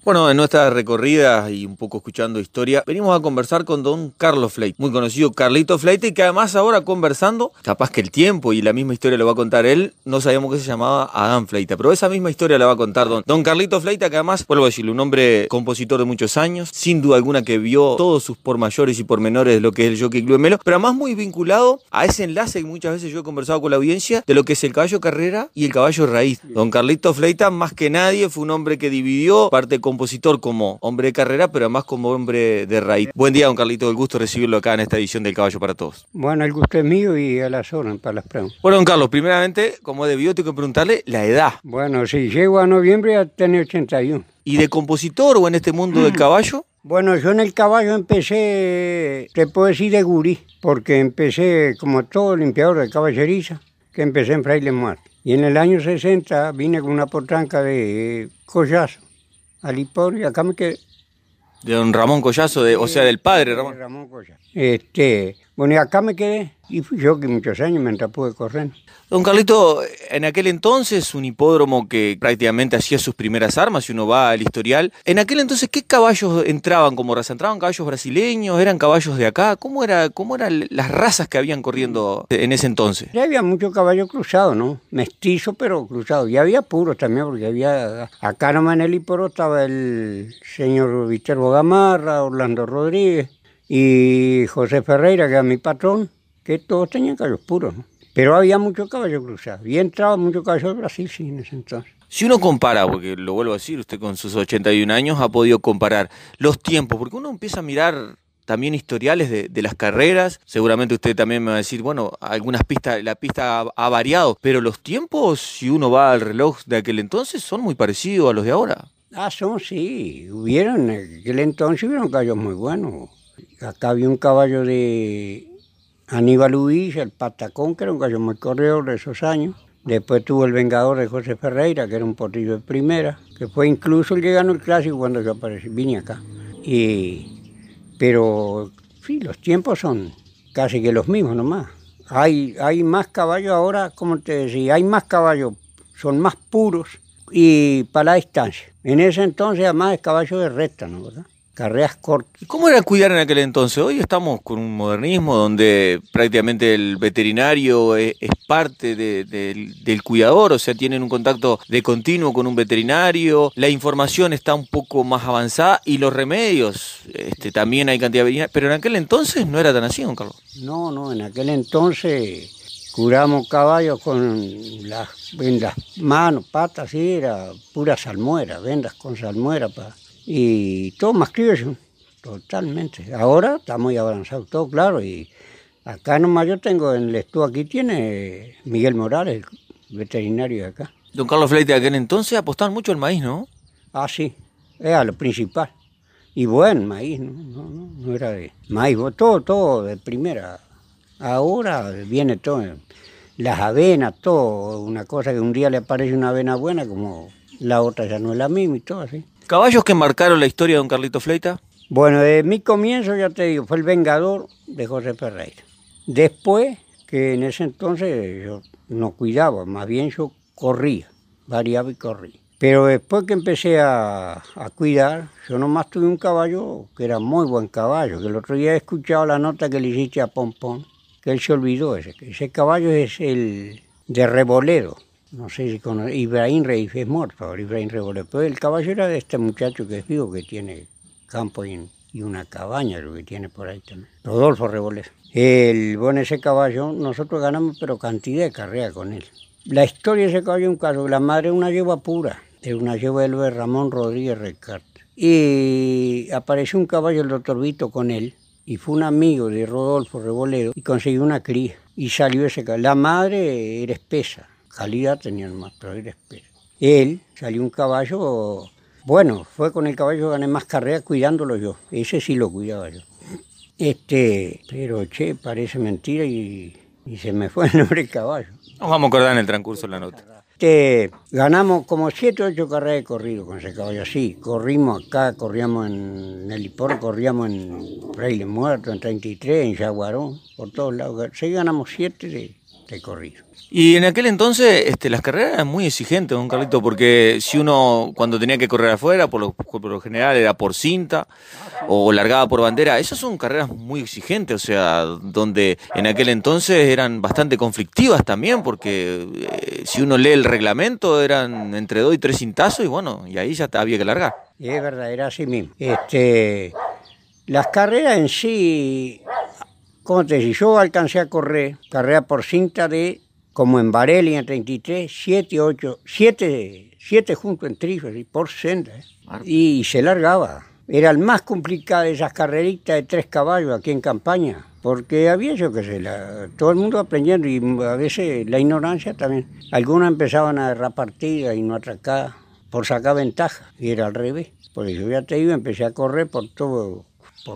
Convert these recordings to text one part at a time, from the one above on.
Bueno, en nuestra recorrida y un poco escuchando historia, venimos a conversar con don Carlos Fleita, muy conocido Carlito Fleita, y que además ahora conversando, capaz que el tiempo y la misma historia lo va a contar él, no sabíamos que se llamaba Adán Fleita, pero esa misma historia la va a contar don Carlito Fleita, que además, vuelvo a decirle, un hombre compositor de muchos años, sin duda alguna que vio todos sus pormayores y pormenores de lo que es el Jockey Club de Melo, pero además muy vinculado a ese enlace que muchas veces yo he conversado con la audiencia de lo que es el caballo carrera y el caballo raíz. Don Carlito Fleita, más que nadie, fue un hombre que dividió parte compositor como hombre de carrera, pero además como hombre de raíz. Buen día, don Carlito, el gusto de recibirlo acá en esta edición del Caballo para Todos. Bueno, el gusto es mío y a las horas para las preguntas. Bueno, don Carlos, primeramente, como debió, tengo que preguntarle la edad. Bueno, si llego a noviembre ya tengo 81. ¿Y de compositor o en este mundo del caballo? Bueno, yo en el caballo empecé, te puedo decir de gurí, porque empecé como todo limpiador de caballeriza, que empecé en Fraile Muerto. Y en el año 60 vine con una potranca de Collazo al Hipor y acá me quedé. De don Ramón Collazo, o sea, del padre Ramón. Ramón Collazo. Bueno, y acá me quedé y fui yo que muchos años mientras pude correr. Don Carlito, en aquel entonces, un hipódromo que prácticamente hacía sus primeras armas, si uno va al historial, en aquel entonces, ¿qué caballos entraban como raza? ¿Entraban caballos brasileños? ¿Eran caballos de acá? ¿Cómo eran las razas que habían corriendo en ese entonces? Ya había mucho caballo cruzado, ¿no? Mestizo, pero cruzado. Y había puros también, porque había... Acá nomás en el hipódromo estaba el señor Viterbo Gamarra, Orlando Rodríguez y José Ferreira, que era mi patrón, que todos tenían caballos puros, ¿no? Pero había mucho caballo cruzado y entraba mucho caballo de Brasil, sí, en ese entonces. Si uno compara, porque lo vuelvo a decir, usted con sus 81 años ha podido comparar los tiempos, porque uno empieza a mirar también historiales de las carreras, seguramente usted también me va a decir, bueno, algunas pistas, la pista ha variado, pero los tiempos, si uno va al reloj de aquel entonces, son muy parecidos a los de ahora. Sí, en aquel entonces hubieron caballos muy buenos. Acá había un caballo de Aníbal Uvilla, el Patacón, que era un caballo muy corredor de esos años. Después tuvo el Vengador de José Ferreira, que era un potrillo de primera, que fue incluso el que ganó el clásico cuando yo aparecí, vine acá. Pero sí, los tiempos son casi que los mismos nomás. Hay más caballos ahora, como te decía, hay más caballos, son más puros y para la distancia. En ese entonces además es caballo de recta, ¿no? ¿Verdad? Carreras cortas. ¿Cómo era cuidar en aquel entonces? Hoy estamos con un modernismo donde prácticamente el veterinario es parte del cuidador, o sea, tienen un contacto de continuo con un veterinario, la información está un poco más avanzada y los remedios, también hay cantidad de veterinarios, pero en aquel entonces no era tan así, don Carlos. No, en aquel entonces curamos caballos con las manos, patas, sí, era pura salmuera, vendas con salmuera y todo más criollo, totalmente. Ahora está muy avanzado todo, claro, y acá nomás yo tengo en el estudio, aquí tiene Miguel Morales, el veterinario de acá. Don Carlos Fleita, de aquel entonces apostaban mucho al maíz, ¿no? Sí, era lo principal. Y buen maíz, no era de maíz, todo de primera. Ahora viene todo, las avenas, todo, una cosa que un día le aparece una avena buena, como la otra ya no es la misma y todo así. ¿Caballos que marcaron la historia de don Carlito Fleita? Bueno, de mi comienzo, ya te digo, fue el Vengador de José Ferreira. Después, que en ese entonces yo no cuidaba, más bien yo corría, variaba y corría. Pero después que empecé a cuidar, yo nomás tuve un caballo que era muy buen caballo, que el otro día he escuchado la nota que le hiciste a Pompón, que él se olvidó ese caballo es el de Reboledo. No sé si con Ibrahim Reif es muerto, Ibrahim Reboledo, pero el caballo era de este muchacho que es vivo, que tiene campo y una cabaña, lo que tiene por ahí también, Rodolfo Reboledo. Ese caballo, nosotros ganamos, pero cantidad de carrera con él. La historia de ese caballo es un caso, la madre es una yegua pura, es una yegua de Ramón Rodríguez Recarte. Y apareció un caballo, el doctor Vito, con él, y fue un amigo de Rodolfo Reboledo, y consiguió una cría, y salió ese caballo. La madre era espesa, calidad tenía más, pero era espesa. Él salió un caballo, bueno, fue con el caballo que gané más carreras cuidándolo yo, ese sí lo cuidaba yo. Pero parece mentira y se me fue el nombre del caballo. Nos vamos a acordar en el transcurso de la nota. Ganamos como 7 o 8 carreras de corrido con ese caballo, así. Corrimos acá, corríamos en el Hipor, corríamos en Fraile Muerto, en 33, en Yaguarón, por todos lados. Sí, ganamos 7 de corrido. Y en aquel entonces las carreras eran muy exigentes, don Carlito, porque si uno cuando tenía que correr afuera, por lo general era por cinta o largaba por bandera, esas son carreras muy exigentes, o sea, donde en aquel entonces eran bastante conflictivas también, porque si uno lee el reglamento eran entre 2 y 3 cintazos y bueno, y ahí ya había que largar. Y es verdad, era así mismo. Las carreras en sí, ¿cómo te decís? Yo alcancé a correr carrera por cinta como en Varela en 33, 7 juntos en trillo, así, por senda. Y se largaba. Era el más complicado de esas carreritas de 3 caballos aquí en campaña, porque había, yo qué sé, todo el mundo aprendiendo y a veces la ignorancia también. Algunos empezaban a agarrar partida y no atracar por sacar ventaja, y era al revés. Por eso ya te digo, empecé a correr por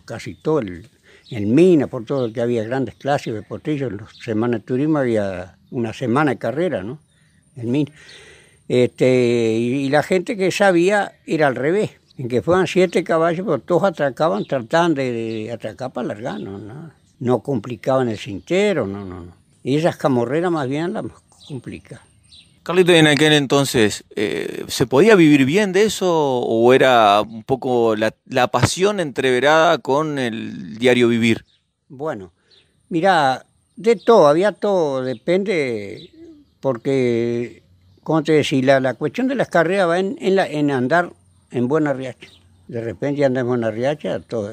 casi todo el Mina, por todo el que había grandes clases de potrillos. En las semanas de turismo había una semana de carrera, ¿no? El Mina. Y la gente que sabía era al revés, en que fueran 7 caballos, pero todos atracaban, trataban de atracar para largar, no complicaban el cintero, no. Y esas camorreras más bien las más complicadas. Carlito, en aquel entonces, ¿se podía vivir bien de eso o era un poco la pasión entreverada con el diario vivir? Bueno, mira, de todo, había todo, depende, porque, como te decía, la cuestión de las carreras va en andar en buena riacha. De repente andas en buena riacha, todo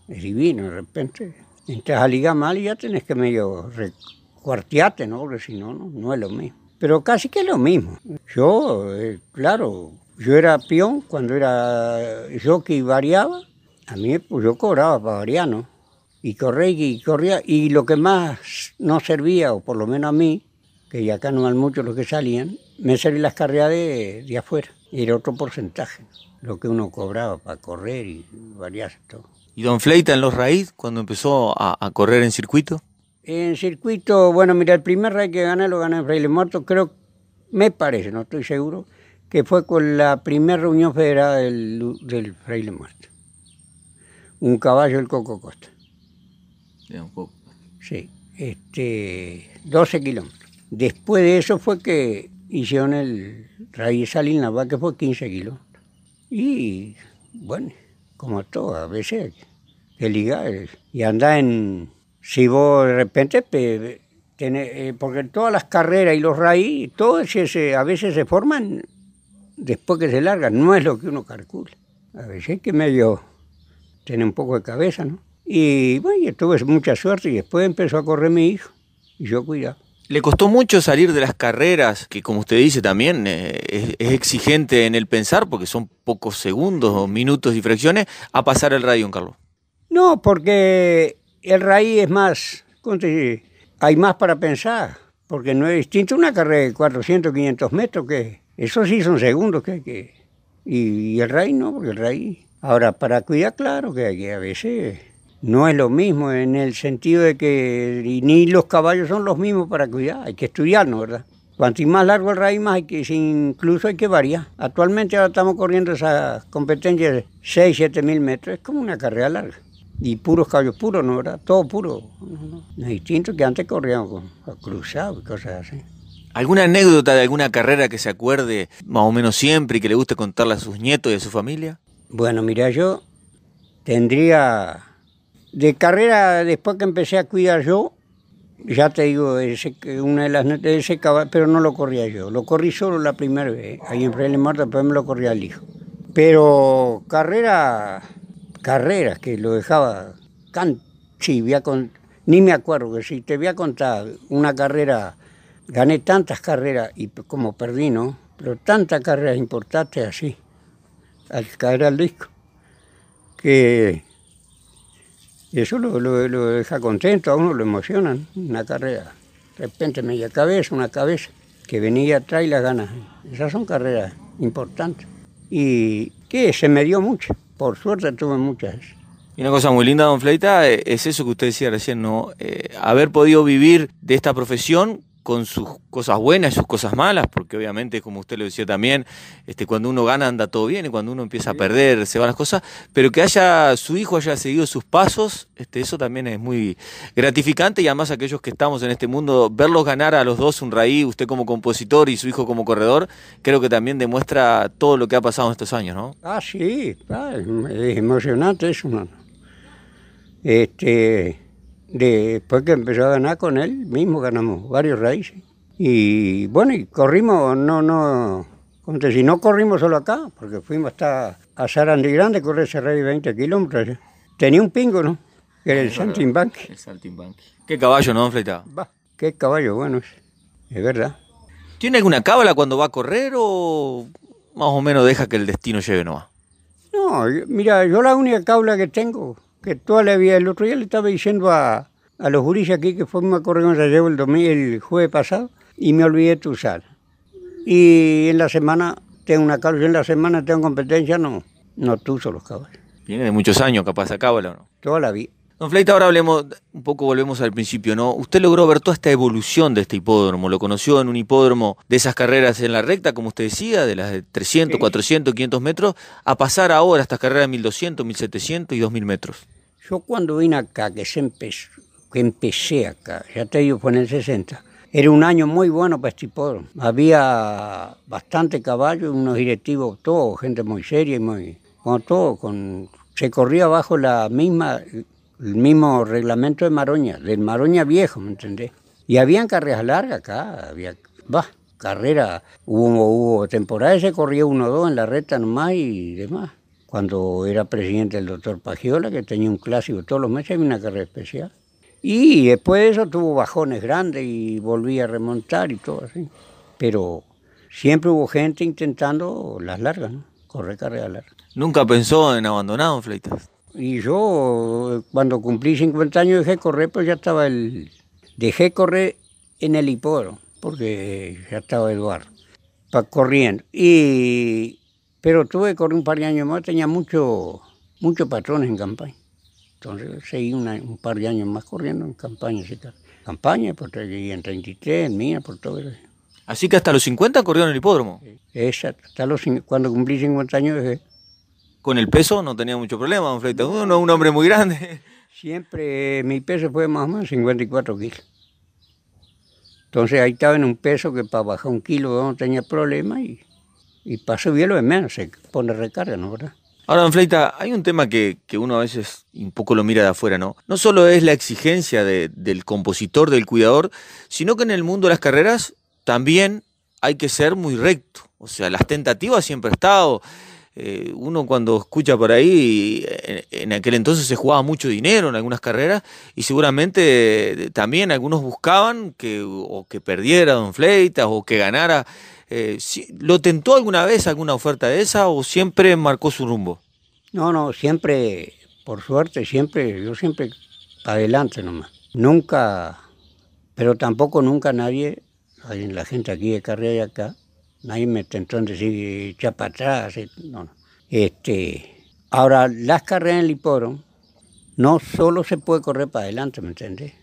es divino, de repente entras a ligar mal y ya tenés que medio recuartearte, ¿no? Porque si no, no es lo mismo. Pero casi que es lo mismo. Yo, claro, yo era peón cuando era jockey y variaba. A mí, pues yo cobraba para variar, ¿no? Y corría. Y lo que más no servía, o por lo menos a mí, que ya acá no van muchos los que salían, me servían las carreras de afuera. Era otro porcentaje, lo que uno cobraba para correr y variar todo. ¿Y don Fleita en los raíz, cuando empezó a correr en circuito? En circuito, bueno, mira, el primer raíz que gané lo gané en Fraile Muerto, me parece, no estoy seguro, que fue con la primera reunión federada del Fraile Muerto. Un caballo del Coco Costa. Un poco. Sí, 12 kilómetros. Después de eso fue que hicieron el raíz Salín Navarra, que fue 15 kilómetros. Y bueno, como todo, a veces hay que ligar y andar en... Si vos de repente, porque todas las carreras y los raíz, todos a veces se forman después que se largan, no es lo que uno calcula. A veces hay que medio tener un poco de cabeza, ¿no? Y bueno, yo tuve mucha suerte y después empezó a correr mi hijo y yo cuidaba. ¿Le costó mucho salir de las carreras, que como usted dice también es exigente en el pensar, porque son pocos segundos o minutos y fracciones, a pasar el raíz, don Carlos? No, porque... El raíz es más, hay más para pensar, porque no es distinto una carrera de 400, 500 metros, que eso sí son segundos que hay que... Y el raíz no, porque el raíz... Ahora, para cuidar, claro que a veces no es lo mismo, en el sentido de que ni los caballos son los mismos para cuidar, hay que estudiarnos, ¿verdad? Cuanto más largo el raíz, más incluso hay que variar. Actualmente ahora estamos corriendo esa competencia de 6, 7 mil metros, es como una carrera larga. Y puros caballos puros, ¿no? ¿Verdad? Todo puro. No es distinto que antes corríamos con cruzados y cosas así. ¿Alguna anécdota de alguna carrera que se acuerde más o menos siempre y que le guste contarle a sus nietos y a su familia? Bueno, mira, yo tendría... De carrera, después que empecé a cuidar yo, ya te digo, una de las de ese caballo, pero no lo corría yo. Lo corrí solo la primera vez, ahí en Fraile Muerto, después me lo corría el hijo. Pero carreras que lo dejaba, ni me acuerdo, que si te voy a contar una carrera, gané tantas carreras y como perdí, ¿no? Pero tantas carreras importantes así, al caer al disco, que eso lo deja contento, a uno lo emociona, ¿no? Una carrera, de repente media cabeza, una cabeza, que venía atrás y las ganas. Esas son carreras importantes. Y que se me dio mucho. Por suerte tuve muchas. Y una cosa muy linda, don Fleita, es eso que usted decía recién, ¿no? Haber podido vivir de esta profesión con sus cosas buenas y sus cosas malas, porque obviamente, como usted lo decía también, cuando uno gana anda todo bien y cuando uno empieza a perder se van las cosas, pero que su hijo haya seguido sus pasos, eso también es muy gratificante y además aquellos que estamos en este mundo, verlos ganar a los dos un raí, usted como compositor y su hijo como corredor, creo que también demuestra todo lo que ha pasado en estos años, ¿no? Sí, es emocionante eso, ¿no? Después que empezó a ganar con él, mismo ganamos varios raíces. Y bueno, y corrimos, como te decía, no corrimos solo acá, porque fuimos hasta a Sarandí Grande, correr ese raíz de 20 kilómetros. Tenía un pingo, ¿no? Que era el Saltimbanqui. El Saltimbanqui. Qué caballo, ¿no, don Fleita? Qué caballo bueno es verdad. ¿Tiene alguna cábala cuando va a correr o más o menos deja que el destino lleve nomás? No, mira, yo la única cábala que tengo, que toda la vida, el otro día le estaba diciendo a los gurises aquí que fuimos a correr con Sarajevo el jueves pasado y me olvidé de usar. Y en la semana tengo una cábala, en la semana tengo competencia, no uso los caballos. Viene de muchos años capaz esa cábala, ¿no? Toda la vida. Don Fleita, ahora hablemos, un poco volvemos al principio, ¿no? Usted logró ver toda esta evolución de este hipódromo, lo conoció en un hipódromo de esas carreras en la recta, como usted decía, de las de 300, 400, 500 metros, a pasar ahora a estas carreras de 1200, 1700 y 2000 metros. Yo cuando vine acá, que empecé acá, ya te digo, fue en el 60, era un año muy bueno para este hipódromo. Había bastante caballo, unos directivos, todo, gente muy seria y muy... se corría bajo el mismo reglamento de Maroña, del Maroña viejo, ¿me entendés? Y habían carreras largas acá, hubo temporadas se corría 1-2 en la recta nomás y demás. Cuando era presidente el doctor Pagiola, que tenía un clásico todos los meses, había una carrera especial. Y después de eso tuvo bajones grandes y volvía a remontar y todo así. Pero siempre hubo gente intentando las largas, ¿no? Correr carreras largas. ¿Nunca pensó en abandonar, don Fleita? Y yo, cuando cumplí 50 años, dejé correr, pues ya estaba dejé correr en el hipódromo, porque ya estaba Eduardo, corriendo. Pero tuve que correr un par de años más, tenía muchos patrones en campaña. Entonces seguí un par de años más corriendo en campaña. Campaña, por llegué en 33, en Mina, por todo eso. Así que hasta los 50 corrió en el hipódromo. Exacto, cuando cumplí 50 años dejé. ¿Con el peso no tenía mucho problema, don Fleita? Uno es un hombre muy grande. Siempre mi peso fue más o menos 54 kilos. Entonces ahí estaba en un peso que para bajar 1 kilo no tenía problema y para subirlo de menos, se pone recarga, ¿no? ¿Verdad? Ahora, don Fleita, hay un tema que uno a veces un poco lo mira de afuera, ¿no? No solo es la exigencia del compositor, del cuidador, sino que en el mundo de las carreras también hay que ser muy recto. O sea, las tentativas siempre han estado. Uno cuando escucha por ahí, en aquel entonces se jugaba mucho dinero en algunas carreras y seguramente también algunos buscaban o que perdiera don Fleita o que ganara. ¿Lo tentó alguna vez alguna oferta de esa o siempre marcó su rumbo? No, siempre, por suerte, yo siempre adelante nomás. Nunca, pero tampoco nunca nadie, la gente aquí de carrera y acá, nadie me tentó en decir echa para atrás, no. Ahora, las carreras en el hipódromo no solo se puede correr para adelante, ¿me entendés?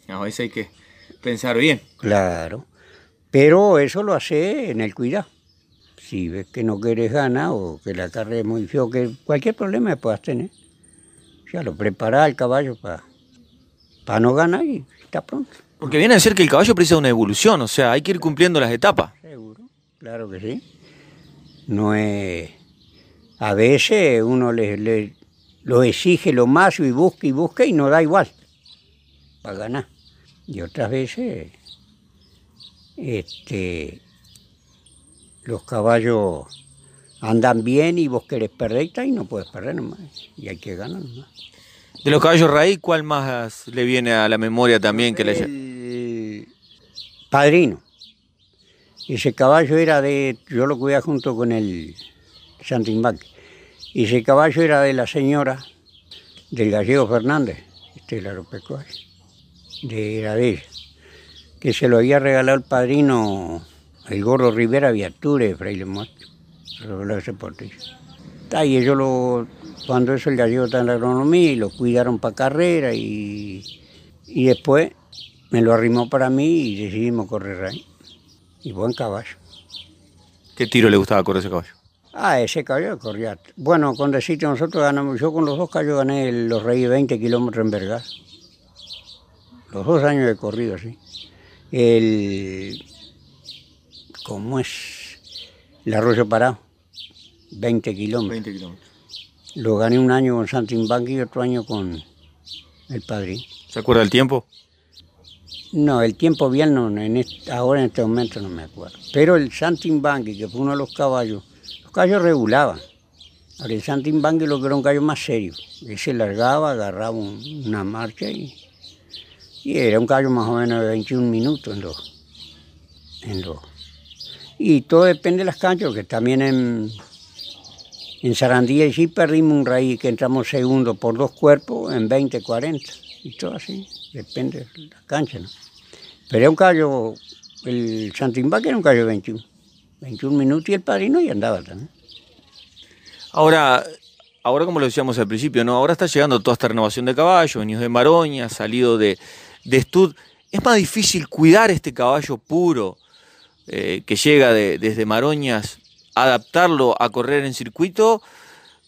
No, eso hay que pensar bien. Claro, pero eso lo hace en el cuidado. Si ves que no quieres ganar o que la carrera es muy fea, o que cualquier problema que puedas tener, ya lo preparás al caballo para no ganar y está pronto. Porque viene a ser que el caballo precisa una evolución, o sea, hay que ir cumpliendo las etapas. Seguro, claro que sí. No es... A veces uno lo exige lo más y busca y no da igual para ganar. Y otras veces los caballos andan bien y vos querés perder y no puedes perder nomás. Y hay que ganar nomás. De los caballos raíz, ¿cuál más le viene a la memoria también? El Padrino. Ese caballo era yo lo cuidaba junto con el Saltimbanqui. Y ese caballo era de la señora del Gallego Fernández, el agropecuario. Era de ella. Que se lo había regalado el padrino, el Gordo Rivera Viature de Fraile Muerto. Se lo regaló ese portillo. Y ellos cuando eso el gallego está en la agronomía y lo cuidaron para carrera y después me lo arrimó para mí y decidimos correr ahí. Y buen caballo. ¿Qué tiro le gustaba correr ese caballo? Ese caballo corría. Bueno, con decirte, nosotros ganamos, yo con los dos caballos gané los Reyes 20 kilómetros en Vergás. Los 2 años de corrido, sí. ¿Cómo es? El Arroyo Parado, 20 kilómetros. 20 kilómetros. Lo gané un año con Santimbán y otro año con el Padrín. ¿Se acuerda del tiempo? No, el tiempo bien no, ahora en este momento no me acuerdo. Pero el Santimbangui, que fue uno de los caballos regulaban. Ahora el Santimbangui lo que era un caballo más serio. Ese largaba, agarraba una marcha y era un caballo más o menos de 21 minutos en los. Y todo depende de las canchas, porque también en Sarandía y sí perdimos un raíz que entramos segundo por 2 cuerpos en 20, 40. Y todo así, depende de las canchas, ¿no? Pero era un caballo, el Santimbangui era un caballo de 21 minutos y el Padrino y andaba también. Ahora como lo decíamos al principio, ¿no? Ahora está llegando toda esta renovación de caballos, venidos de Maroña, salido de Stud. ¿Es más difícil cuidar este caballo puro que llega desde Maroñas, adaptarlo a correr en circuito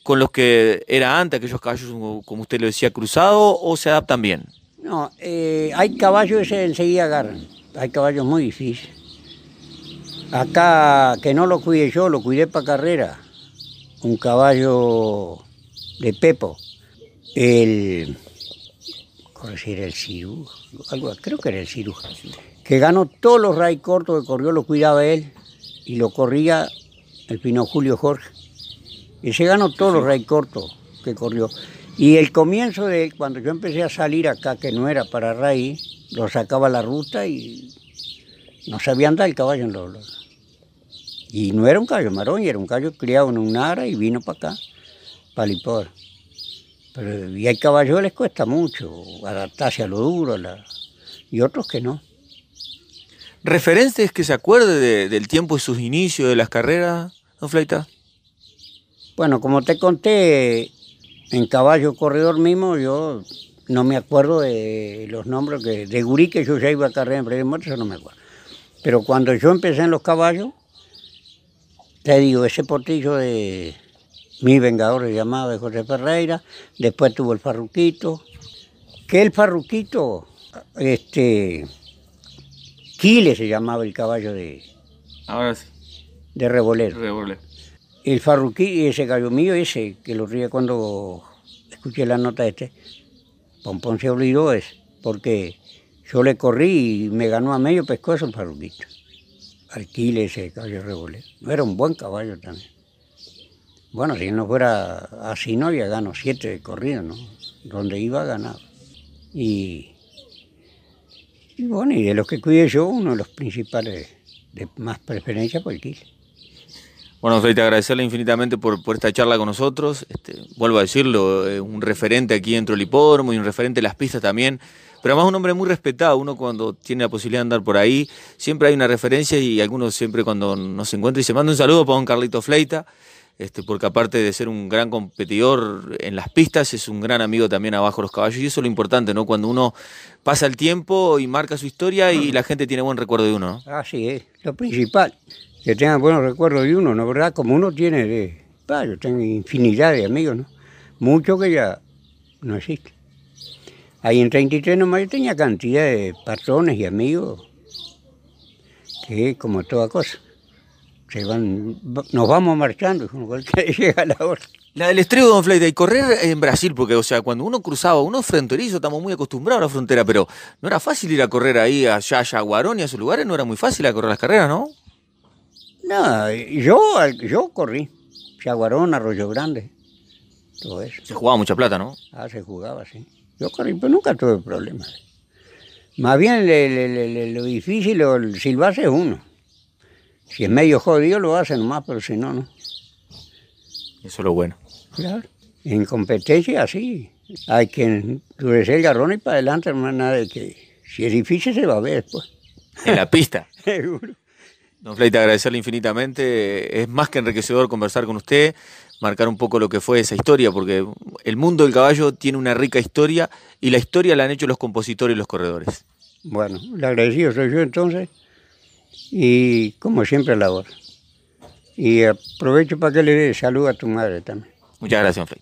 con los que era antes, aquellos caballos, como usted lo decía, cruzados, o se adaptan bien? No, hay caballos que se enseguida agarran, hay caballos muy difíciles. Acá, que no lo cuide yo, lo cuidé para carrera, un caballo de Pepo, era el Ciruja, creo que era el Ciruja, que ganó todos los ray cortos que corrió, lo cuidaba él, y lo corría el Pino Julio Jorge. Ese ganó todos los ray cortos que corrió. Y el comienzo de él, cuando yo empecé a salir acá, que no era para raíz, lo sacaba a la ruta y no sabía andar el caballo en los. Y no era un caballo Maroña, era un caballo criado en un ara y vino para acá, para Lipor. Pero y hay caballos que les cuesta mucho adaptarse a lo duro, y otros que no. ¿Referentes que se acuerde del tiempo de sus inicios, de las carreras, don Fleita? Bueno, como te conté, en caballo corredor mismo, yo no me acuerdo de los nombres, de gurí que yo ya iba a carrera en Breves Muertos, eso no me acuerdo. Pero cuando yo empecé en los caballos, te digo, ese potrillo de Mi Vengador se llamaba, de José Ferreira, después tuvo el Farruquito, que el Farruquito, Quile se llamaba el caballo Ahora sí. de Rebolero. Rebolero. El Farruquí, ese gallo mío, ese, que lo ríe cuando escuché la nota Pompón se olvidó porque yo le corrí y me ganó a medio pescozo el Farruquito. Alquile ese caballo Rebolero. No era un buen caballo también. Bueno, si no fuera así, no había ganado 7 de corrido, ¿no? Donde iba, ganaba. Y bueno, y de los que cuidé yo, uno de los principales de más preferencia fue el Quile. Bueno, Fleita, agradecerle infinitamente por esta charla con nosotros. Vuelvo a decirlo, un referente aquí dentro del hipódromo y un referente de las pistas también. Pero además un hombre muy respetado. Uno cuando tiene la posibilidad de andar por ahí, siempre hay una referencia y algunos siempre cuando nos encuentran y se manda un saludo para don Carlito Fleita, porque aparte de ser un gran competidor en las pistas, es un gran amigo también abajo de los caballos. Y eso es lo importante, ¿no? Cuando uno pasa el tiempo y marca su historia y la gente tiene buen recuerdo de uno, ¿no? Así es, lo principal. Que tengan buenos recuerdos de uno, ¿no? ¿Verdad? Como uno tiene yo tengo infinidad de amigos, ¿no? Muchos que ya no existen. Ahí en 33 nomás yo tenía cantidad de patrones y amigos que, como toda cosa, nos vamos marchando, como cualquiera llega a la hora. La del estribo, don Fleita, y correr en Brasil, porque, o sea, cuando uno cruzaba, uno fronterizo, estamos muy acostumbrados a la frontera, pero no era fácil ir a correr ahí, allá, a Yaguarón y a esos lugares, no era muy fácil a correr las carreras, ¿no? No, yo corrí, Yaguarón, Arroyo Grande, todo eso. Se jugaba mucha plata, ¿no? Se jugaba, sí. Yo corrí, pero nunca tuve problemas. Más bien lo difícil, el silbarse es uno. Si es medio jodido lo hace nomás, pero si no, no. Eso es lo bueno. Claro. En competencia así, hay que endurecer el garrón y para adelante, no es nada de que si es difícil se va a ver después. En la pista. Seguro. Don Fleita, agradecerle infinitamente. Es más que enriquecedor conversar con usted, marcar un poco lo que fue esa historia, porque el mundo del caballo tiene una rica historia y la historia la han hecho los compositores y los corredores. Bueno, el agradecido soy yo entonces y como siempre a la hora. Y aprovecho para que le dé salud a tu madre también. Muchas gracias, Flay.